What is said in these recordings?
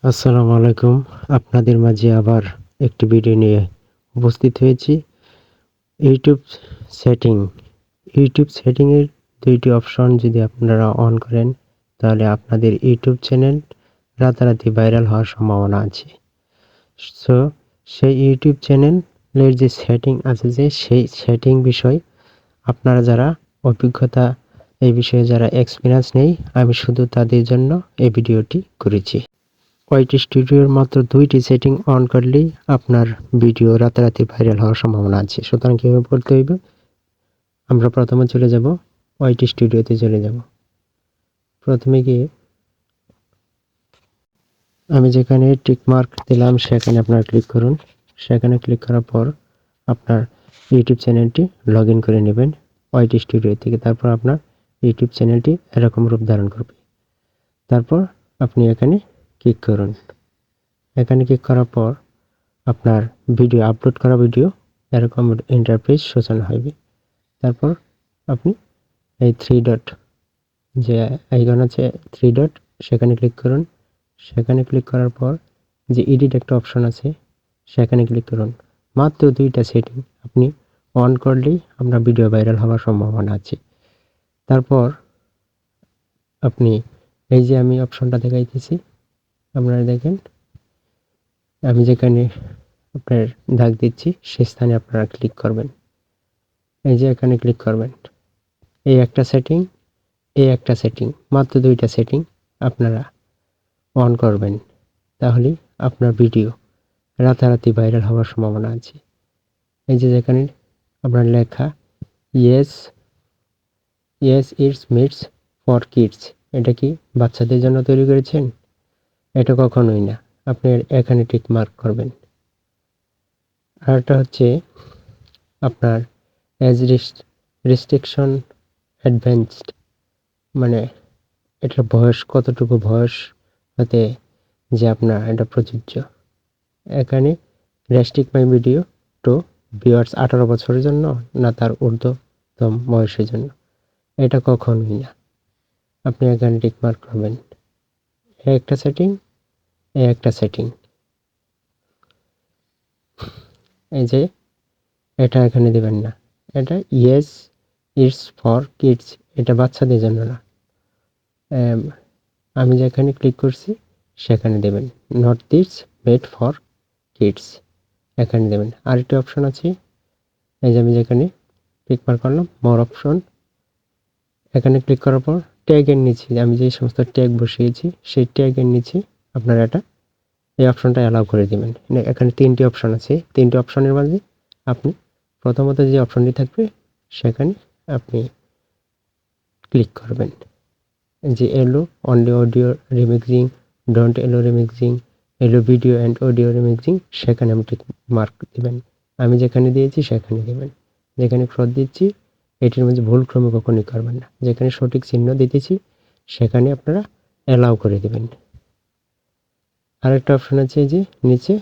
আসসালামু আলাইকুম। আপনাদের মাঝে আবার একটি ভিডিও নিয়ে উপস্থিত হয়েছি। YouTube setting. ইউটিউব সেটিংয়ের ২টি অপশন যদি আপনারা অন করেন, তাহলে আপনাদের ইউটিউব চ্যানেল রাতারাতি ভাইরাল হওয়ার সম্ভাবনা আছে। সো সেই ইউটিউব চ্যানেলের যে সেটিং আছে, সেই সেটিং বিষয় আপনারা যারা অভিজ্ঞতা এই বিষয়ে যারা এক্সপিরিয়েন্স নেই, আমি শুধু তাদের জন্য এই ভিডিওটি করেছি। ওয়াইটি স্টুডিওর মাত্র ২টি সেটিং অন করলেই আপনার ভিডিও রাতারাতি ভাইরাল হওয়ার সম্ভাবনা আছে। সুতরাং কীভাবে করতে হইবে, আমরা প্রথমে চলে যাব ওয়াইটি স্টুডিওতে চলে যাব। প্রথমে গিয়ে আমি যেখানে টিক মার্ক দিলাম সেখানে আপনারা ক্লিক করুন। সেখানে ক্লিক করার পর আপনার ইউটিউব চ্যানেলটি লগ ইন করে নেবেন ওয়াইটি স্টুডিও থেকে। তারপর আপনার ইউটিউব চ্যানেলটি এরকম রূপ ধারণ করবে। তারপর আপনি এখানে ক্লিক করুন। এখানে ক্লিক করার পর আপনার ভিডিও আপলোড করা ভিডিও এরকম ইন্টারফেস সূচনা হবে। তারপর আপনি এই 3 ডট যে আইকন আছে 3 ডট সেখানে ক্লিক করুন। সেখানে ক্লিক করার পর যে এডিট একটা অপশন আছে সেখানে ক্লিক করুন। মাত্র 2টা সেটিং আপনি অন করলেই আপনার ভিডিও ভাইরাল হওয়ার সম্ভাবনা আছে। তারপর আপনি এই যে আমি অপশনটা দেখাইতেছি, আপনারা দেখেন আমি যেখানে আপনার দাগ দিচ্ছি সেই স্থানে আপনারা ক্লিক করবেন। এই যে এখানে ক্লিক করবেন। এই একটা সেটিং, এই একটা সেটিং, মাত্র 2টা সেটিং আপনারা অন করবেন। তাহলেই আপনার ভিডিও রাতারাতি ভাইরাল হওয়ার সম্ভাবনা আছে। এই যে যেখানে আপনার লেখা yes it's made for kids, এটা কি বাচ্চাদের জন্য তৈরি করেছেন? এটা কখনোই না। আপনি এখানে টিক মার্ক করবেন। আরেকটা হচ্ছে আপনার এজ রেস্ট্রিকশন অ্যাডভান্সড, মানে এটার বয়স কতটুকু বয়স হতে যে আপনার এটা প্রযোজ্য। এখানে restrict my video to viewers 18 বছরের জন্য না তার ঊর্ধ্বতম বয়সের জন্য, এটা কখনোই না। আপনি এখানে টিক মার্ক করবেন। একটা সেটিং, একটা সেটিং, এই যে এটা এখানে দেবেন না। এটা ইয়েস ইটস ফর কিডস, এটা বাচ্চাদের জন্য না। আমি যেখানে ক্লিক করছি সেখানে দেবেন not this made for kids, এখানে দেবেন। আরেকটি অপশন আছে, এই যে আমি যেখানে ক্লিক মার্ক করলাম মোর অপশন, এখানে ক্লিক করার পর ট্যাগের নিচে আমি যে সমস্ত ট্যাগ বসিয়েছি সেই ট্যাগের নিচে আপনারা এটা এই অপশনটা অ্যালাউ করে দেবেন। এখানে 3টি অপশন আছে। 3টি অপশনের মাঝে আপনি প্রথমত যে অপশনটি থাকবে সেখানে আপনি ক্লিক করবেন। যে এলো অনলি অডিও রিমিক্সিং, ডোন্ট এলো রিমিক্সিং, এলো ভিডিও অ্যান্ড অডিও রিমিক্সিং, সেখানে আপনি টিক মার্ক দেবেন। আমি যেখানে দিয়েছি সেখানে দেবেন। যেখানে ক্রস দিচ্ছি এটির মধ্যে ভুল ক্রমে কখনোই করবেন না। যেখানে সঠিক চিহ্ন দিতেছি সেখানে আপনারা অ্যালাউ করে দেবেন। আরেকটা অপশন আছে যে নিচে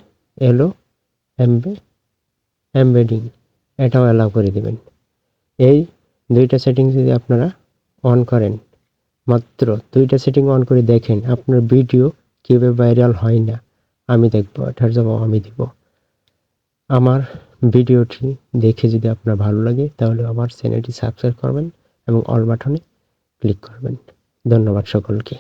এলো এমবেডিং, এটাও অ্যালাউ করে দেবেন। এই 2টা সেটিং যদি আপনারা অন করেন, মাত্র 2টা সেটিং অন করে দেখেন আপনার ভিডিও কীভাবে ভাইরাল হয় না, আমি দেখবো, এটার জবাব আমি দিব। আমার ভিডিওটি দেখে যদি আপনার ভালো লাগে তাহলে আমার চ্যানেলটি সাবস্ক্রাইব করবেন এবং অল বাটনে ক্লিক করবেন। ধন্যবাদ সকলকে।